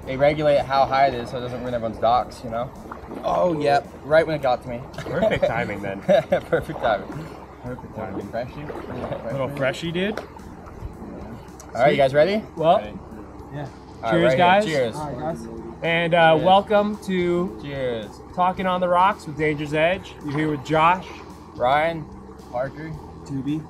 they regulate how high it is so it doesn't ruin everyone's docks, you know? Oh, yep. Right when it got to me. Perfect timing then. Perfect timing. Perfect timing. Freshy. Little freshy, dude. All right, you guys ready? Well, Yeah. All Cheers, right, right guys. here. Cheers. All right, guys. and Cheers. welcome to Cheers. Talking on the Rocks with Danger's Edge. You're here with Josh. Ryan, Parker. Tubi.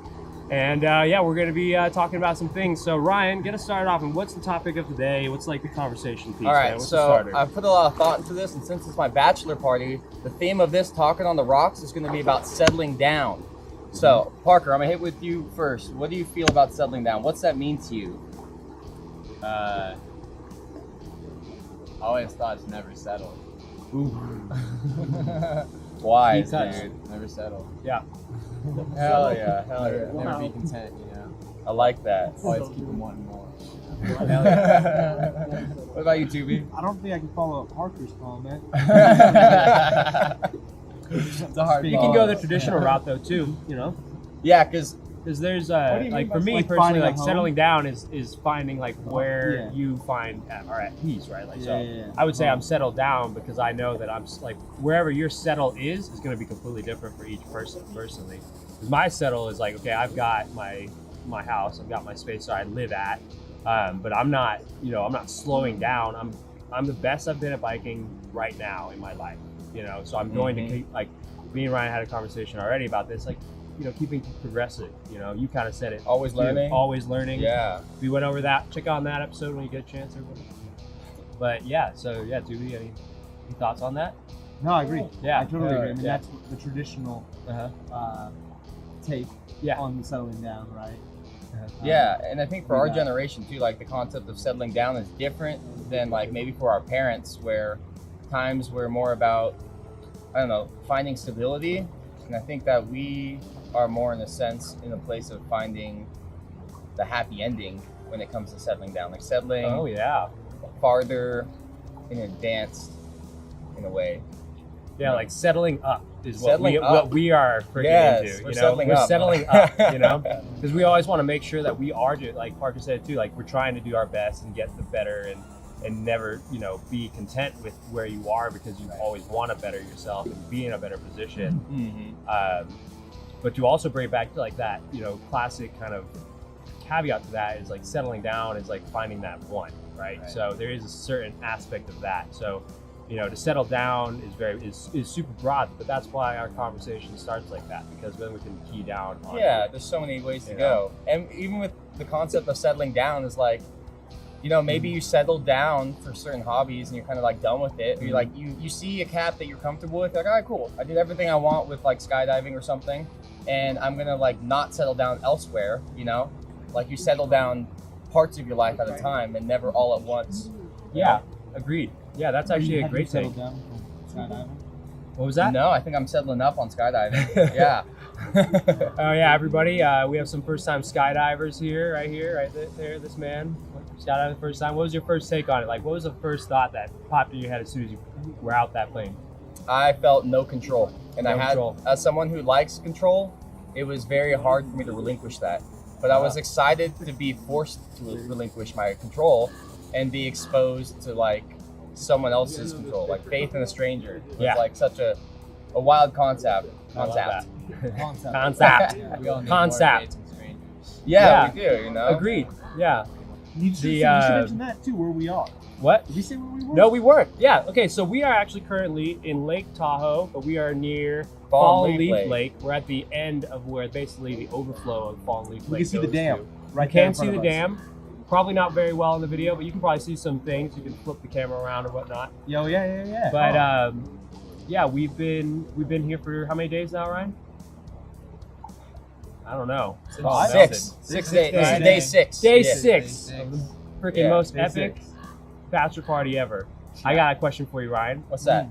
And yeah, we're going to be talking about some things. So Ryan, get us started off. And what's the topic of the day? What's like the conversation piece? All right, man? What's the so starter? I've put a lot of thought into this, and since it's my bachelor party, the theme of this Talking on the Rocks is going to be about settling down. So, Parker, I'm going to hit with you first. What do you feel about settling down? What's that mean to you? I always thought it's never settled. Wise, Deep touch. dude. Never settle. Yeah. Hell yeah, hell Never, yeah. never be content, you know? I like that. Always keep them wanting more. Hell yeah. What about you, Tubi? I don't think I can follow up Parker's comment. It's a hard You ball. can go the traditional route though too, you know, Yeah, because because there's What do you like mean for by, me like, personally, finding a like home? settling down is finding like where Yeah. you are at peace, right? Like so, Yeah. I would say I'm settled down because I know that I'm like wherever your settle is going to be completely different for each person personally. 'Cause my settle is like, okay, I've got my house, I've got my space that I live at, but I'm not, I'm not slowing down. I'm the best I've been at biking right now in my life, So I'm going to keep, like, me and Ryan had a conversation already about this, like, keeping progressive. You kind of said it. always too. learning. Always learning. Yeah. We went over that. Check out that episode when you get a chance, everybody. But yeah, so yeah, Tubi, any thoughts on that? No, I agree. Yeah. I totally agree. I mean, Yeah. that's the traditional Uh-huh. take Yeah. on the settling down, right? Yeah, and I think for do our that. generation too, like the concept of settling down is different than like maybe for our parents, where times were more about, I don't know, finding stability. And I think that we are more in a sense in a place of finding the happy ending when it comes to settling down, like settling Oh yeah. farther in advance in a way. Yeah, like settling up is Settling up. what we are freaking Yes, into. we're settling we're up. settling up, because we always want to make sure that we are doing, like Parker said too, like we're trying to do our best and get the better and never, be content with where you are because you always want to better yourself and be in a better position. Mm-hmm. But to also bring it back to like that, classic kind of caveat to that is like settling down is like finding that one, right? Right. So there is a certain aspect of that. So, to settle down is super broad, but that's why our conversation starts like that, because then we can key down on Yeah, there's so many ways to You go. And even with the concept of settling down is like, maybe you settle down for certain hobbies and you're kind of like done with it. Or you're like, you see a cap that you're comfortable with, you're like, all right, cool. I did everything I want with like skydiving or something. And I'm going to like not settle down elsewhere, Like you settle down parts of your life at a time and never all at once. Yeah, agreed. Yeah, that's actually a Have you great settled thing. down from skydiving? What was that? No, I think I'm settling up on skydiving. Yeah. Oh yeah, everybody. We have some first-time skydivers right there. This man skydiving the first time. What was your first take on it? Like, what was the first thought that popped in your head as soon as you were out that plane? I felt no control. And No I had, control. as someone who likes control, it was very hard for me to relinquish that. But I was excited to be forced to relinquish my control and be exposed to like someone else's control, like faith in a stranger. It was Yeah. like such a wild concept. I love that. Concept. Concept. We all need Concept. more dates and strangers. Yeah, we do, Agreed. Yeah. You should, The, you should mention that too, where we are. What? Did we say where we were? No, we weren't. Yeah. Okay. So we are actually currently in Lake Tahoe, but we are near Fallen Fallen Leaf Leaf Lake. Lake. We're at the end of where basically the overflow of Fallen Leaf Lake. We can see the goes dam to. right You there can in see front the of us. dam. Probably not very well in the video, but you can probably see some things. You can flip the camera around or whatnot. Yo, yeah. But Oh. yeah, we've been here for how many days now, Ryan? I don't know. Since Oh, it melted. 6 Six days. This is days. day 6. Day Yeah. 6 Day of the six. freaking Yeah, most day epic six. bachelor party ever. I got a question for you, Ryan. What's that?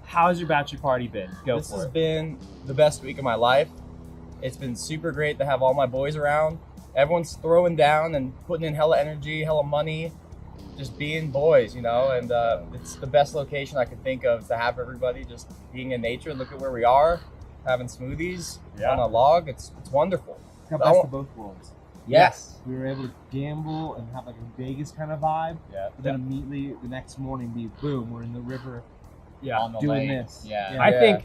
How's your bachelor party been? Go This for has it. been the best week of my life. It's been super great to have all my boys around. Everyone's throwing down and putting in hella energy, hella money, just being boys, and it's the best location I could think of to have everybody just being in nature. Look at where we are, having smoothies Yeah. on a log. It's wonderful. Got I best want- of both worlds. Yes. We were able to gamble and have like a Vegas kind of vibe. Yeah. But then immediately the next morning, be boom, we're in the river Yeah. On the doing lake. this. Yeah.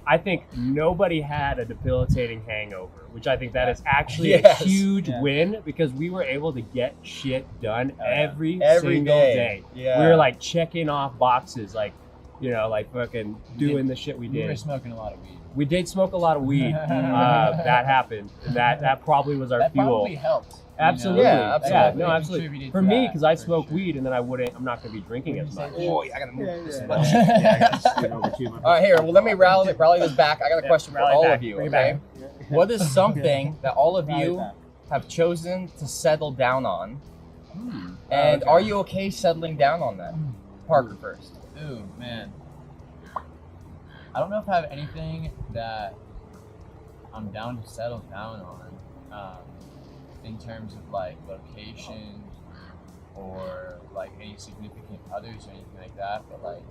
I think nobody had a debilitating hangover, which I think that is actually Yes. a huge Yeah. win because we were able to get shit done every Every single day. Yeah. We were like checking off boxes, like like fucking doing the shit we We were did. smoking a lot of weed. We did smoke a lot of weed. That happened. That probably was our That fuel. probably helped. Absolutely. Yeah, absolutely. No, It absolutely. contributed For to me, that, because I for smoke sure. weed, and then I'm not going to be drinking as much. Oh, I gotta move Yeah, this yeah. much. Yeah, I gotta scoot over to you. All right, here. Well, let me rally this back. I got a Yeah, question for rally all back. of you. Bring it Okay. back. What is something that all of Rally you back. have chosen to settle down on, Hmm. and Okay. are you okay settling down on that? Parker first. Ooh, man. I don't know if I have anything that I'm down to settle down on in terms of like location or like any significant others or anything like that, but like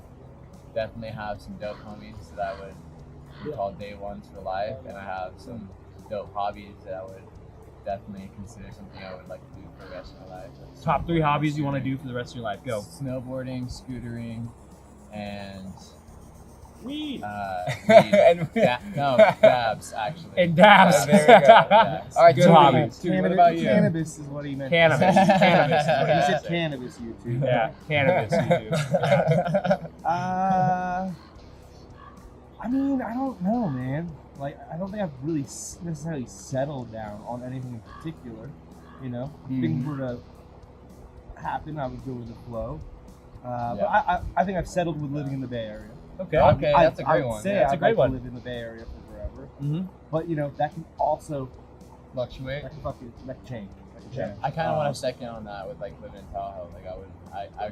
definitely have some dope homies that I would call day ones for life, and I have some dope hobbies that I would definitely consider something I would like to do for the rest of my life. Like Top 3 snowboarding, hobbies you want to scootering. do for the rest of your life. Go. Snowboarding, scootering, and Weed. And- dabs actually. And dabs. There we go. Dabs. All right, Good Tony. hobbies. Tony, what about you? Cannabis is what he meant. Cannabis. Cannabis is what He he said said. cannabis, you two. Yeah, cannabis. You do. Yeah. I mean, I don't know, man. Like, I don't think I've really necessarily settled down on anything in particular. You know, if things were to happen, I would go with the flow. But I think I've settled with living in the Bay Area. Okay. Okay, that's a I great would one. say Yeah, that's a I'd great like one. to live in the Bay Area for forever. Mm-hmm. But you know, that can also Fluctuate. that can change. That can Yeah. change. I kind of want to second on that with like living in Tahoe. Like I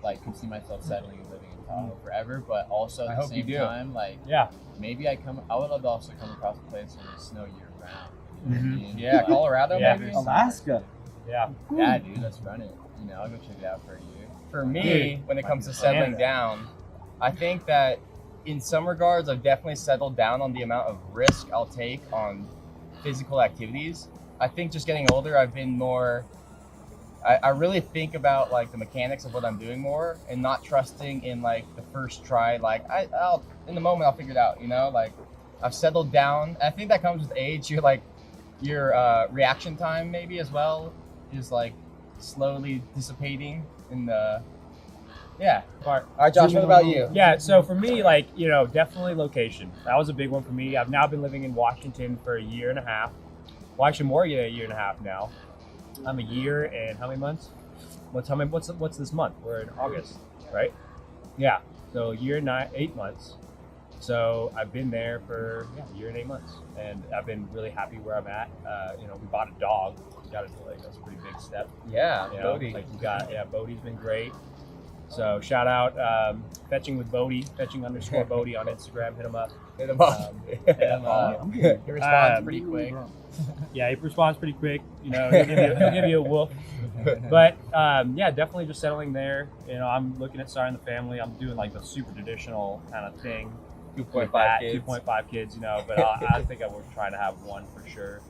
like could see myself settling and living in Tahoe forever, but also I at the hope you same do. time, like Yeah. maybe I would love to also come across a place where there's snow year round. You know what I mean? Yeah, Like, Colorado Yeah. maybe. Alaska. Yeah. Yeah, dude, let's run it. You know, I'll go check it out for a year. For me, when it comes to settling down, I think that in some regards, I've definitely settled down on the amount of risk I'll take on physical activities. I think just getting older, I've been more. I really think about like the mechanics of what I'm doing more, and not trusting in like the first try. Like I'll in the moment I'll figure it out. You know, like I've settled down. I think that comes with age. You're like your reaction time maybe as well is like slowly dissipating in the. Yeah. All right, Josh. What about you? Yeah, so for me, like, definitely location. That was a big one for me. I've now been living in Washington for a year and a half. Well, actually more than a year and a half now. I'm a year and how many months? What's this month? We're in August, right? Yeah. So a year and 8 months. So I've been there for a year and 8 months, and I've been really happy where I'm at. We bought a dog. That's a pretty big step. Yeah, Bodie. Bodie's been great. So shout out Fetching with Bodie, Fetching_Bodie on Instagram. Hit him up. Hit him up. Hit him up. He responds pretty Ooh, quick. bro. Yeah, he responds pretty quick. He'll give you a woof. But definitely just settling there. I'm looking at starting the family. I'm doing like the super traditional kind of thing. 2.5 kids. 2.5 kids, but I think I was trying to have one for sure.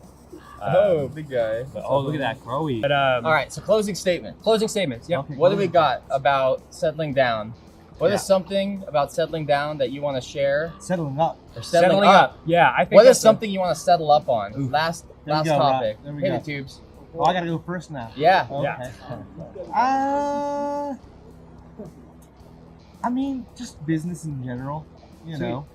Big guy. But, look at that, Chloe. But, All right, so closing statement. Closing statements. Yep. Okay, What do go we ahead. got about settling down? What is Yeah. something about settling down that you want to share? Settling up. Or settling up? Yeah, I think What is that's something you want to settle up on? Ooh. Last There we go, topic. Rob. There we Hit go. it, Tubes. Oh, I gotta go first now. Yeah. Okay. I mean, just business in general. You Sweet. know,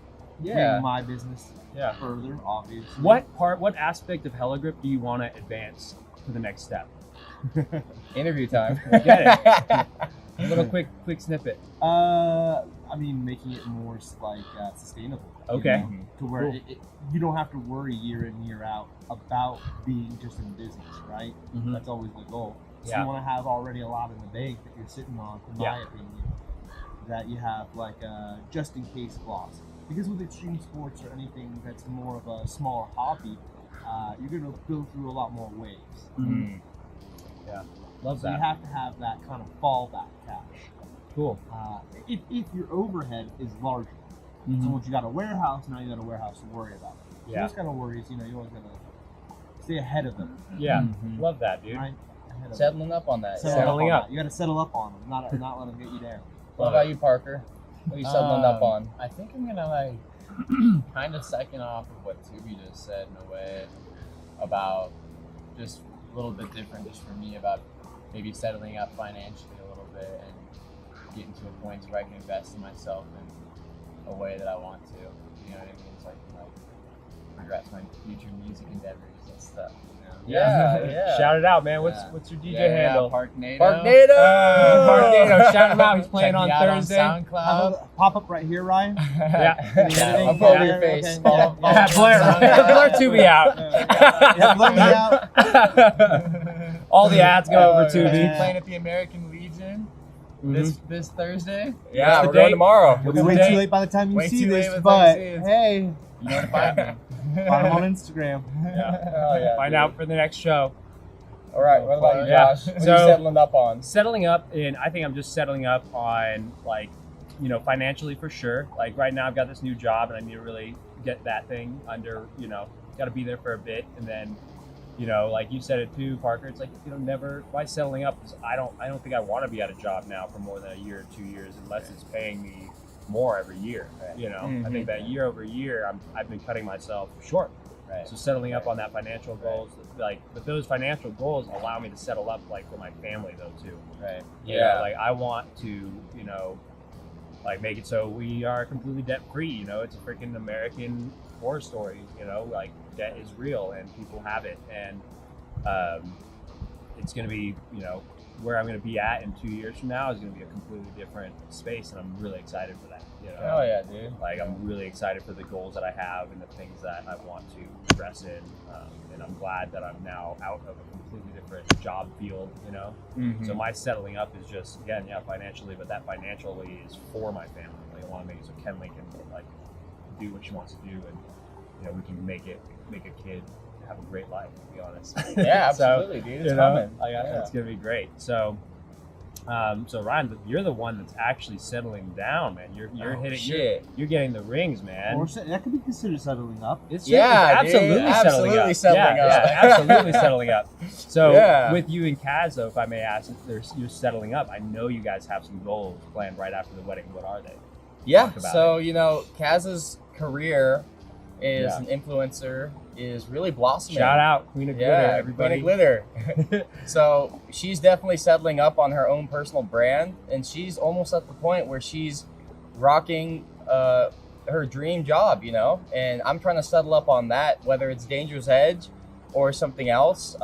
Yeah. bring my business Yeah. further, obviously. What aspect of Heligrip do you want to advance to the next step? Interview time. Get A little quick snippet. I mean, making it more like sustainable. you Okay. know, to where Cool. you don't have to worry year in year out about being just in business, right? Mhm. That's always the goal. So Yeah. you want to have already a lot in the bank that you're sitting on, in my opinion. That you have like a just in case clause. Because with extreme sports or anything that's more of a smaller hobby, you're going to go through a lot more waves. Mhm. Love So you that. have to have that kind of fallback cash. Cool. If your overhead is larger. So once you got a warehouse, now you got a warehouse to worry about. Yeah. Those kind of worries, you always got to stay ahead of them. Yeah, Mhm. love that, dude. Right? Ahead of Settling up on that. them. Yeah. Settling on up. that. You got to settle up on them, not let them get you down. What about you, Parker? What are you settling up on? I think I'm gonna like kind of second off of what Tubi just said in a way about just a little bit different, just for me, about maybe settling up financially a little bit and getting to a point where I can invest in myself in a way that I want to. You know what I mean? It's like progress my future music endeavors and stuff. You know? Yeah. Shout it out, man. Yeah. What's your DJ Yeah, handle? Parknado. Parknado! Parknado. Shout him out. He's playing Check on me out Thursday. on SoundCloud. Pop up right here, Ryan. Yeah. Yeah, I'll put over your face. Okay. Follow- Yeah, blur Tubi out. Yeah, blur me out. All the ads go over Tubi. Tubi. Playing at the American Legion this Thursday. Yeah, the we're going date? tomorrow. It'll be What's way the too date? late by the time you Way see too late this, by the time but you see it. hey, You know where to find me. find him on Instagram. Hell yeah, Find dude. out for the next show. All right, what about you, Yeah. Josh? What are So- you settling up on? Settling up in, I think I'm just settling up on, like, you know, financially for sure. Like right now I've got this new job and I need to really get that thing under, you know, got to be there for a bit. And then, you know, like you said it too, Parker, it's like, you know, never, why settling up? 'Cause I don't think I want to be at a job now for more than a year or 2 years unless it's paying me more every year. You know, I think that year over year, I've been cutting myself short. Right. So settling up on that financial goals, like, but those financial goals allow me to settle up, like, for my family though too. Right. You know, like I want to, you know, like make it so we are completely debt free. You know, it's a freaking American horror story. You know, like debt is real and people have it, and it's gonna be, you know, where I'm gonna be at in 2 years from now is gonna be a completely different space, and I'm really excited for that. You know, Hell yeah, dude. like I'm really excited for the goals that I have and the things that I want to progress in, and I'm glad that I'm now out of a completely different job field. You know. Mm-hmm. So my settling up is just, again, yeah, financially, but that financially is for my family. Like I want to make it so Kenley can like do what she wants to do, and you know we can make a kid have a great life. To be honest. Yeah, So, absolutely, dude. It's you know, coming. like, Yeah. it's gonna be great. So, so Ryan, you're the one that's actually settling down, man. You're Oh, hitting. shit. You're getting the rings, man. Or that could be considered settling up. It's Yeah, dude, absolutely settling absolutely up. settling yeah, up. Yeah, absolutely settling up. So Yeah. with you and Kaz, though, if I may ask, if you're settling up, I know you guys have some goals planned right after the wedding. What are they? Yeah. Talk about So, you know, Kaz's career is Yeah. an influencer, is really blossoming. Shout out Queen of Glitter, Yeah, everybody. Queen of Glitter. So she's definitely settling up on her own personal brand, and she's almost at the point where she's rocking her dream job, you know. And I'm trying to settle up on that, whether it's Dangerous Edge or something else.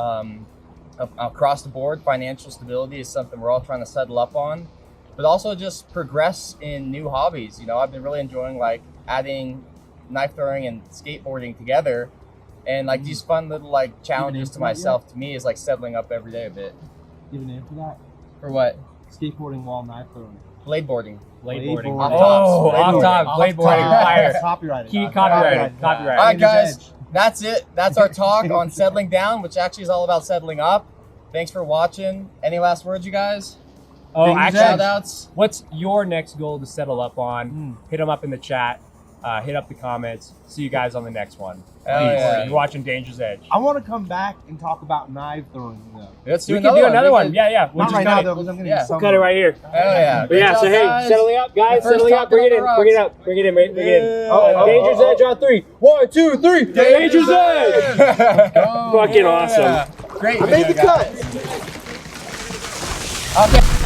Across the board, financial stability is something we're all trying to settle up on, but also just progress in new hobbies. You know, I've been really enjoying like adding knife throwing and skateboarding together. And like these fun little like challenges to myself, to me, is like settling up every day a bit. Do you have a name for that? For what? Skateboarding while knife throwing. Bladeboarding. Bladeboarding. Off Oh, tops. off top. Off Bladeboarding. top. Fire. Copyrighted. Key copyrighted. Copyrighted. All right, Dangerous guys. Edge. That's it. That's our talk on settling down, which actually is all about settling up. Thanks for watching. Any last words, you guys? Oh, Dangerous actually, Edge. Shout outs? what's your next goal to settle up on? Hit them up in the chat. Hit up the comments. See you guys on the next one. Hell Peace. yeah. You're watching Dangerous Edge. I want to come back and talk about knife throwing though. Let's do We can do another We one. can- Yeah, yeah. We'll Not just right cut now it. though, because I'm gonna Yeah. get We'll some. cut it right here. Hell yeah. But yeah, Good so job, hey, guys. settling up, guys, The first settling up. talk Bring it on in, the bring it rocks. up, bring it in, bring it in. Yeah. Oh, Dangerous Edge on 3. 1, 2, 3. Dangerous Edge. Go. Fucking awesome. Yeah. Great. I made the video, cut. guys. Okay.